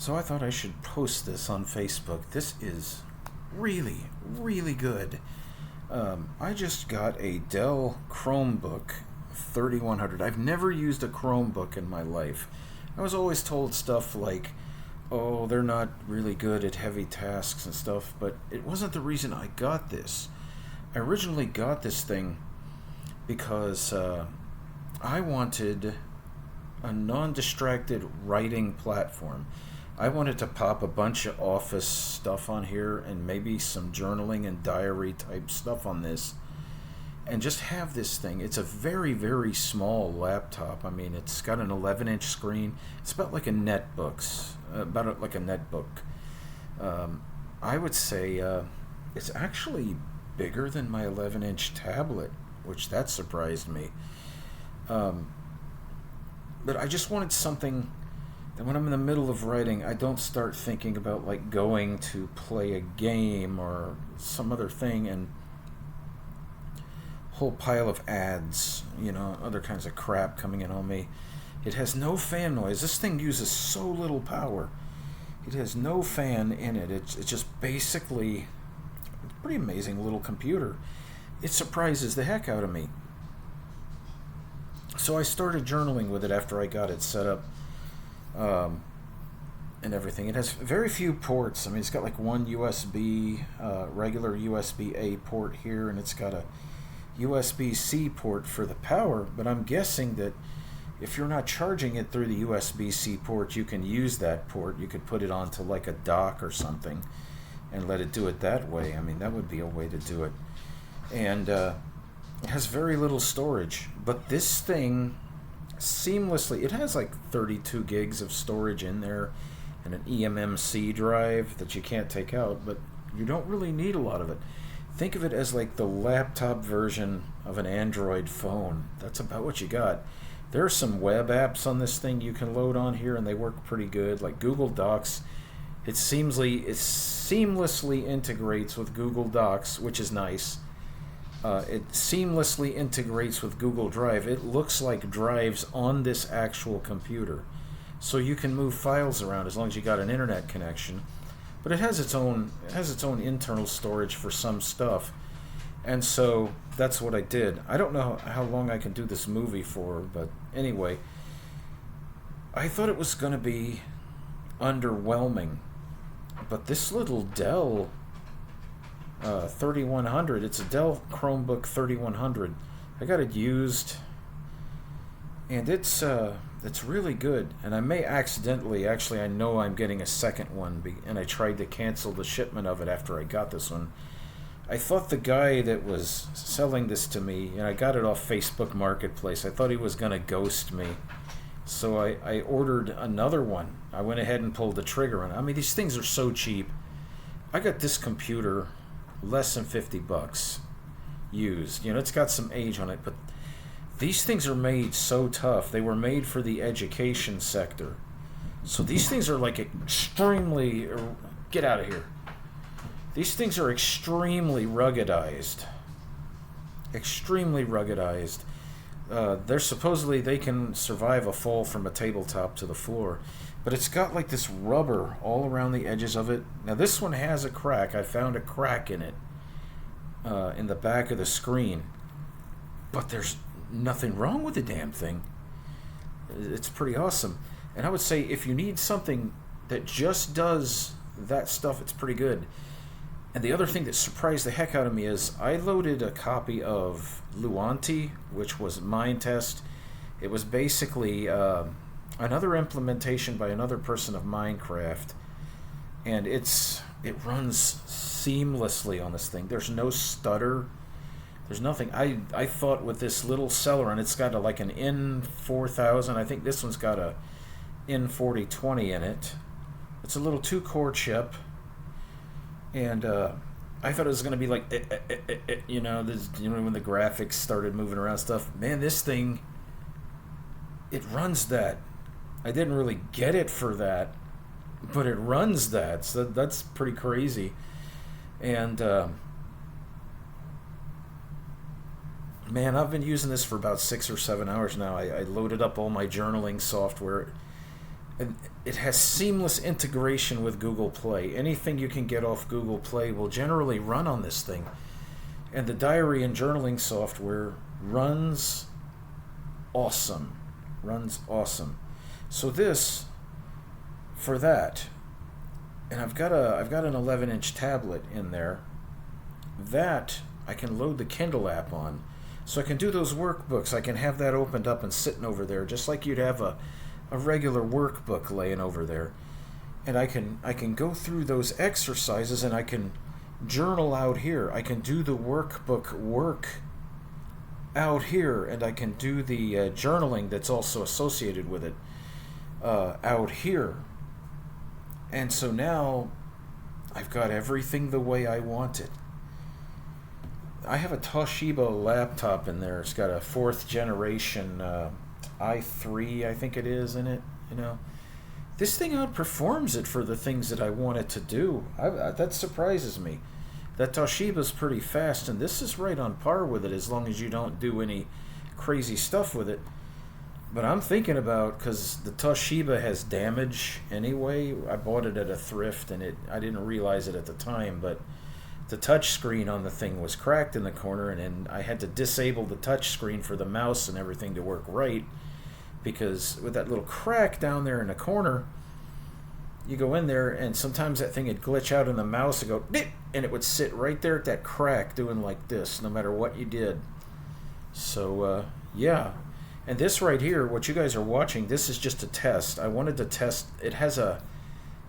So I thought I should post this on Facebook. This is really, really good. I just got a Dell Chromebook 3100. I've never used a Chromebook in my life. I was always told stuff like, oh, they're not really good at heavy tasks and stuff, but it wasn't the reason I got this. I originally got this thing because I wanted a non-distracted writing platform. I wanted to pop a bunch of office stuff on here and maybe some journaling and diary type stuff on this and just have this thing. It's a very, very small laptop. I mean, it's got an 11-inch screen. It's about like a netbook. I would say it's actually bigger than my 11-inch tablet, which that surprised me. But I just wanted something that when I'm in the middle of writing, I don't start thinking about like going to play a game or some other thing and whole pile of ads, other kinds of crap coming in on me. It has no fan noise. This thing uses so little power. It has no fan in it. It's just basically a pretty amazing little computer. It surprises the heck out of me. So I started journaling with it after I got it set up and everything. It has very few ports. I mean, it's got like one USB, regular USB-A port here, and it's got a USB-C port for the power, but I'm guessing that if you're not charging it through the USB-C port, you can use that port. You could put it onto like a dock or something and let it do it that way. I mean, that would be a way to do it. And it has very little storage, but this thing seamlessly, it has like 32 gigs of storage in there and an eMMC drive that you can't take out, but you don't really need a lot of it. Think of it as like the laptop version of an Android phone. That's about what you got. There are some web apps on this thing you can load on here, and they work pretty good, like Google Docs. It seamlessly integrates with Google Docs, which is nice. It seamlessly integrates with Google Drive. It looks like drives on this actual computer. So you can move files around as long as you got an internet connection. But it has its own internal storage for some stuff. And so that's what I did. I don't know how long I can do this movie for, but anyway, I thought it was going to be underwhelming. But this little Dell 3100, it's a Dell Chromebook 3100. I got it used, and it's really good. And I may accidentally, actually I know I'm getting a second one, and I tried to cancel the shipment of it after I got this one. I thought the guy that was selling this to me, and I got it off Facebook Marketplace, I thought he was going to ghost me. So I ordered another one. I went ahead and pulled the trigger on it. I mean, these things are so cheap. I got this computer less than $50 used. It's got some age on it, but these things are made so tough. They were made for the education sector. So these things are like extremely, get out of here. These things are extremely ruggedized. Extremely ruggedized. They can survive a fall from a tabletop to the floor. But it's got like this rubber all around the edges of it. Now this one has a crack. I found a crack in it, in the back of the screen. But there's nothing wrong with the damn thing. It's pretty awesome. And I would say if you need something that just does that stuff, it's pretty good. And the other thing that surprised the heck out of me is I loaded a copy of Luanti, which was Minetest. It was basically another implementation by another person of Minecraft, and it runs seamlessly on this thing. There's no stutter. There's nothing. I thought with this little Celeron, it's got like an N4000. I think this one's got a N4020 in it. It's a little 2-core chip. And I thought it was going to be like, when the graphics started moving around stuff. Man, this thing, it runs that. I didn't really get it for that, but it runs that. So that's pretty crazy. And, man, I've been using this for about 6 or 7 hours now. I loaded up all my journaling software. And it has seamless integration with Google Play. Anything you can get off Google Play will generally run on this thing. And the diary and journaling software runs awesome. Runs awesome. So this, for that, and I've got an 11-inch tablet in there that I can load the Kindle app on. So I can do those workbooks. I can have that opened up and sitting over there, just like you'd have a regular workbook laying over there. And I can go through those exercises, and I can journal out here. I can do the workbook work out here, and I can do the journaling that's also associated with it out here. And so now I've got everything the way I want it. I have a Toshiba laptop in there. It's got a 4th generation i3, I think it is, in it. You know, this thing outperforms it for the things that I want it to do. That surprises me. That Toshiba's pretty fast, and this is right on par with it as long as you don't do any crazy stuff with it. But I'm thinking about, because the Toshiba has damage anyway. I bought it at a thrift, and I didn't realize it at the time, but the touch screen on the thing was cracked in the corner, and I had to disable the touch screen for the mouse and everything to work right, because with that little crack down there in the corner, you go in there and sometimes that thing would glitch out in the mouse and go dip, and it would sit right there at that crack doing like this no matter what you did. So yeah. And this right here, what you guys are watching, this is just a test. I wanted to test. It has a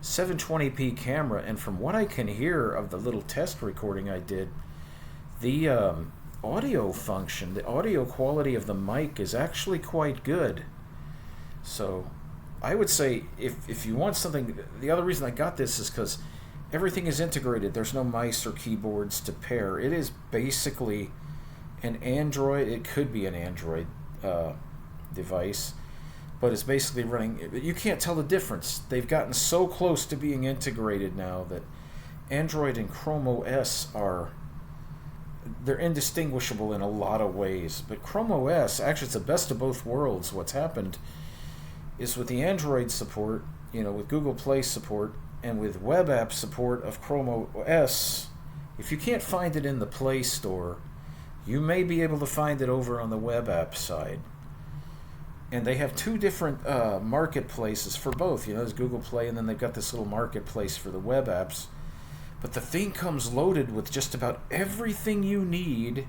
720p camera, and from what I can hear of the little test recording I did, the audio function, the audio quality of the mic is actually quite good. So I would say if you want something, the other reason I got this is because everything is integrated. There's no mice or keyboards to pair. It is basically an Android. It could be an Android device, but it's basically running. You can't tell the difference. They've gotten so close to being integrated now that Android and Chrome OS they're indistinguishable in a lot of ways. But Chrome OS, actually, it's the best of both worlds. What's happened is with the Android support, with Google Play support, and with web app support of Chrome OS, if you can't find it in the Play Store, you may be able to find it over on the web app side. And they have 2 different marketplaces for both. There's Google Play, and then they've got this little marketplace for the web apps. But the thing comes loaded with just about everything you need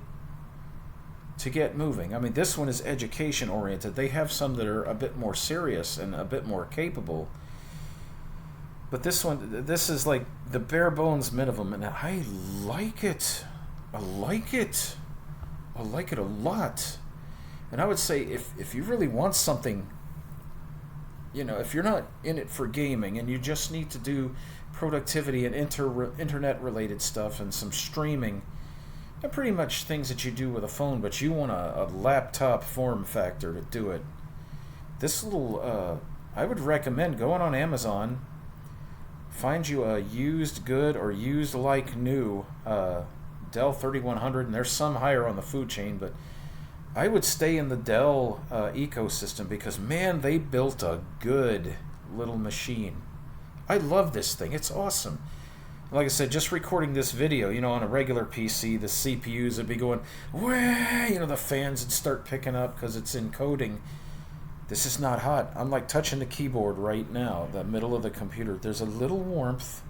to get moving. I mean, this one is education oriented. They have some that are a bit more serious and a bit more capable. But this is like the bare bones minimum, and I like it. I like it a lot. And I would say if you really want something, if you're not in it for gaming and you just need to do productivity and internet related stuff and some streaming, and pretty much things that you do with a phone, but you want a laptop form factor to do it, this little, I would recommend going on Amazon, find you a used good or used like new Dell 3100, and there's some higher on the food chain, but I would stay in the Dell ecosystem because, man, they built a good little machine. I love this thing. It's awesome. Like I said, just recording this video, on a regular PC, the CPUs would be going, wah, the fans would start picking up because it's encoding. This is not hot. I'm like touching the keyboard right now, the middle of the computer. There's a little warmth,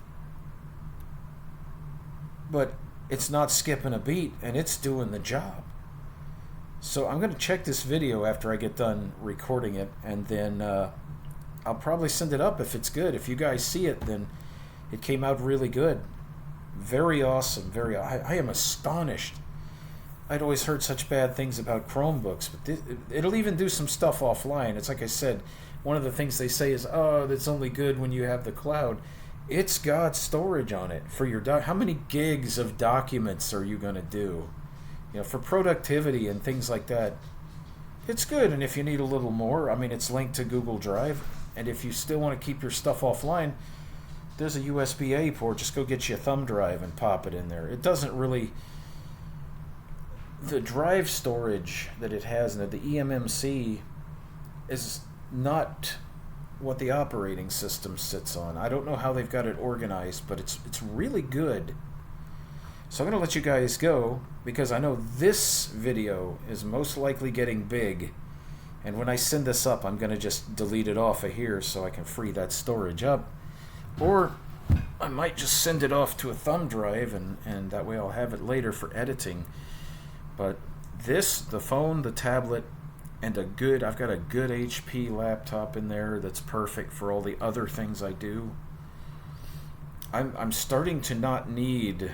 but it's not skipping a beat, and it's doing the job. So I'm going to check this video after I get done recording it, and then I'll probably send it up if it's good. If you guys see it, then it came out really good. Very awesome. I am astonished. I'd always heard such bad things about Chromebooks, but it'll even do some stuff offline. It's like I said, one of the things they say is, that's only good when you have the cloud. It's got storage on it for your how many gigs of documents are you going to do? For productivity and things like that, it's good. And if you need a little more, I mean, it's linked to Google Drive. And if you still want to keep your stuff offline, there's a USB-A port. Just go get you a thumb drive and pop it in there. It doesn't really... The drive storage that it has, and the eMMC, is not what the operating system sits on. I don't know how they've got it organized, but it's really good. So I'm going to let you guys go because I know this video is most likely getting big. And when I send this up, I'm going to just delete it off of here so I can free that storage up. Or I might just send it off to a thumb drive, and that way I'll have it later for editing. But this, the phone, the tablet, and I've got a good HP laptop in there that's perfect for all the other things I do. I'm starting to not need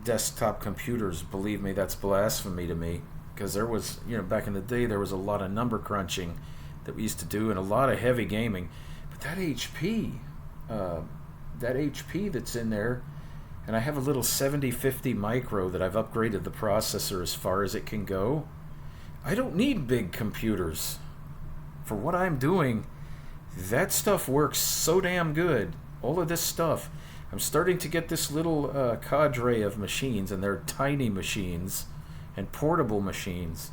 desktop computers. Believe me, that's blasphemy to me. Because there was, back in the day, there was a lot of number crunching that we used to do and a lot of heavy gaming. But that HP that's in there, and I have a little 7050 micro that I've upgraded the processor as far as it can go. I don't need big computers. For what I'm doing, that stuff works so damn good. All of this stuff. I'm starting to get this little cadre of machines, and they're tiny machines and portable machines.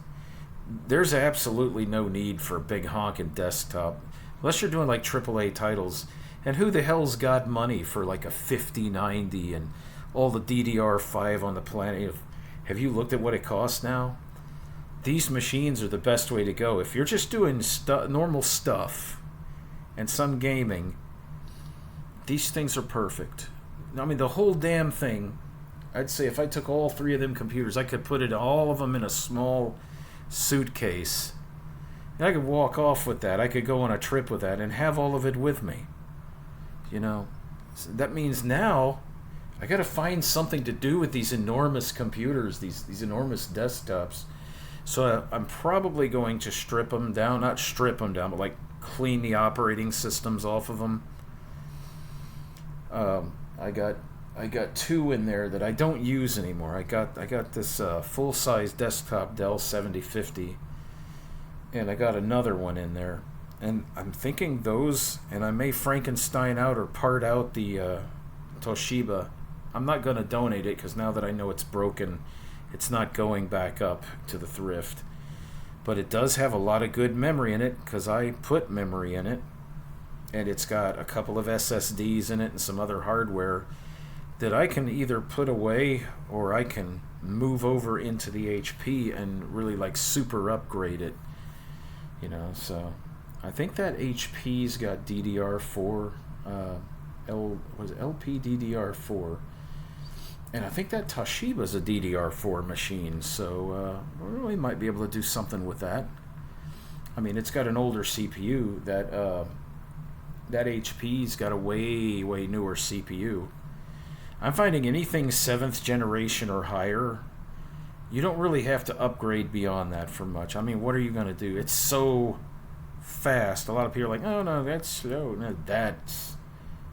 There's absolutely no need for a big honking desktop unless you're doing like AAA titles. And who the hell's got money for like a 5090 and all the DDR5 on the planet? Have you looked at what it costs now? These machines are the best way to go. If you're just doing normal stuff and some gaming, these things are perfect. I mean, the whole damn thing, I'd say if I took all three of them computers, I could put all of them in a small suitcase. And I could walk off with that. I could go on a trip with that and have all of it with me. So that means now I got to find something to do with these enormous computers, these enormous desktops. So I'm probably going to strip them down, not strip them down, but like clean the operating systems off of them. I got two in there that I don't use anymore. I got this full-size desktop Dell 7050, and I got another one in there. And I'm thinking those, and I may Frankenstein out or part out the Toshiba. I'm not going to donate it because now that I know it's broken, it's not going back up to the thrift. But it does have a lot of good memory in it because I put memory in it. And it's got a couple of SSDs in it and some other hardware that I can either put away or I can move over into the HP and really like super upgrade it. So I think that HP's got DDR4, LPDDR4, and I think that Toshiba's a DDR4 machine, so we really might be able to do something with that. I mean, it's got an older CPU. That HP's got a way newer CPU. I'm finding anything 7th generation or higher, you don't really have to upgrade beyond that for much. I mean, what are you going to do? It's so fast. A lot of people are like, oh no, that's slow. No, that's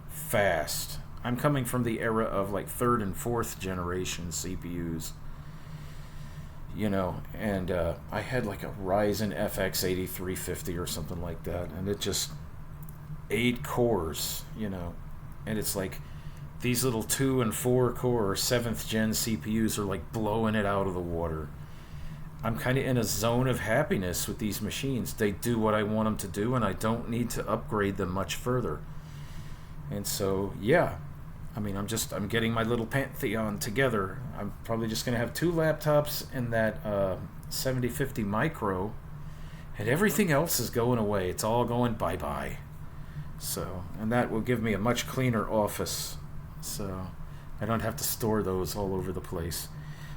fast. I'm coming from the era of like 3rd and 4th generation CPUs. And I had like a Ryzen FX 8350 or something like that, and it just 8 cores, and it's like these little 2 and 4 core 7th gen CPUs are like blowing it out of the water. I'm kind of in a zone of happiness with these machines. They do what I want them to do, and I don't need to upgrade them much further. And so, yeah, I mean, I'm getting my little pantheon together. I'm probably just going to have 2 laptops and that 7050 micro, and everything else is going away. It's all going bye-bye. So, and that will give me a much cleaner office, so I don't have to store those all over the place.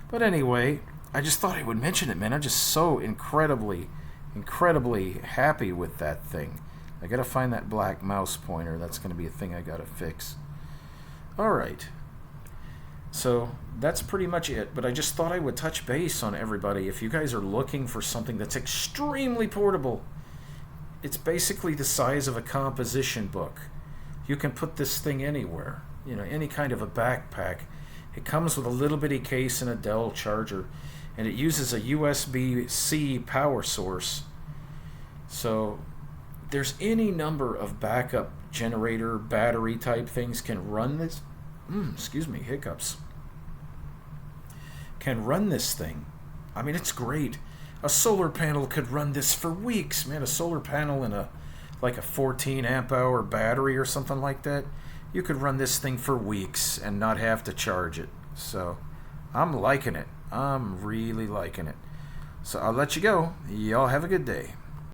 But anyway, I just thought I would mention it, man. I'm just so incredibly happy with that thing. I gotta find that black mouse pointer. That's gonna be a thing I gotta fix. Alright, so that's pretty much it, but I just thought I would touch base on everybody. If you guys are looking for something that's extremely portable, it's basically the size of a composition book. You can put this thing anywhere, any kind of a backpack. It comes with a little bitty case and a Dell charger, and it uses a USB-C power source. So there's any number of backup generator, battery type things can run this. Excuse me, hiccups. Can run this thing. I mean, it's great. A solar panel could run this for weeks, man. A solar panel and a like a 14 amp hour battery or something like that, you could run this thing for weeks and not have to charge it. So I'm liking it. I'm really liking it. So I'll let you go. Y'all have a good day.